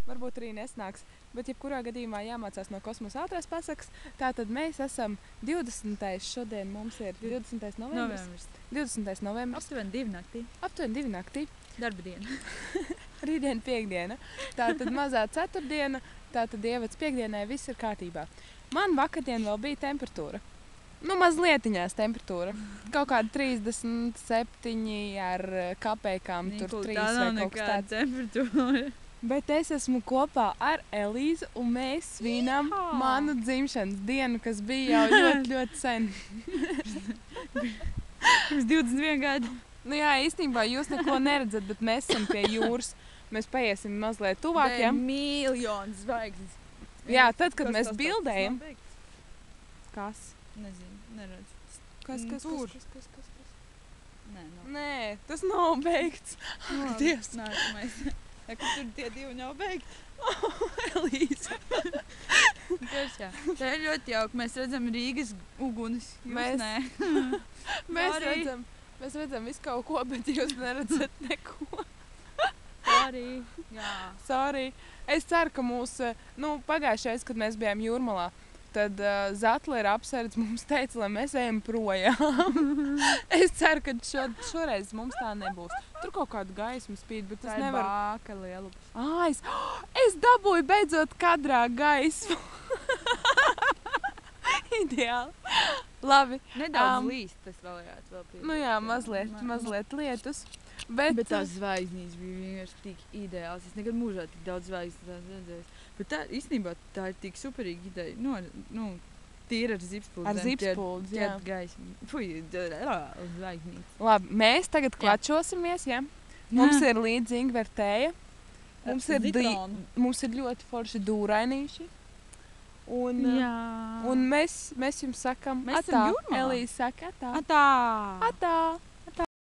varbūt arī nesnāks. Bet jebkurā gadījumā jāmācās no kosmosa ātrās pasakas. Tātad mēs esam 20. šodien mums ir 20. novembris. 20. novembris. Aptuveni 2 naktī. Aptuveni 2 naktī. Darba diena. Rītdiena piekdiena. Tātad mazā ceturtdiena. Tātad ievads piekdienai viss ir kārtībā. Man vakardien vēl bija temperatūra. Mazlietiņās temperatūra. Kaut kāda 37 ar kapekām. Tur 3 vai kaut kas tāds. Temperatūra. Bet es esmu kopā ar Elīzu un mēs svinam manu dzimšanas dienu, kas bija jau ļoti, ļoti sen. Pirms 21 gadu. Jā, īstenībā jūs neko neredzat, bet mēs esam pie jūras. Mēs paiesim mazliet tuvāk, ja? Miljonu zvaigznes. Jā, tad, kad mēs bildējam. Kas? Nezinu, neredzu. Kas? Nē, nav. Nē, tas nav beigts. Dievs. Nākamais. Kur tur tie 2 nav beigti? Elīza. Tā ir ļoti jauka. Mēs redzam Rīgas ugunis. Jūs nē. Mēs redzam visu kaut ko, bet jūs neredzat neko. Sorry. Jā. Sorry. Es ceru, ka pagājušais, kad mēs bijām Jūrmalā, tad Zatlera apsardz mums teica, lai mēs ejam projām. Es ceru, ka šoreiz mums tā nebūs. Tur kaut kādu gaismu spīd, bet tas nevar... Tā ir bāka lielums. Es dabūju beidzot kadrā gaismu. Ideāli. Labi. Nedaudz līst, tas vēl pieļaut. Mazliet lietus. Bet tās zvaigznīs bija vienkārši tik ideāls. Es nekad mūžā tik daudz zvaigznes redzējis. Bet tā, īstenībā, tā ir tik superīga ideja. Tīri ar zipspuldzēm. Ar zipspuldzi, jā. Gaismu. Fuj, zvaigznīs. Labi, mēs tagad klačosimies, ja? Mums ir līdzi ingvertēja. Mums ir ļoti forši dūrainīši. Un mēs jums sakam mēs atā. Elīze saka atā. Atā. Atā.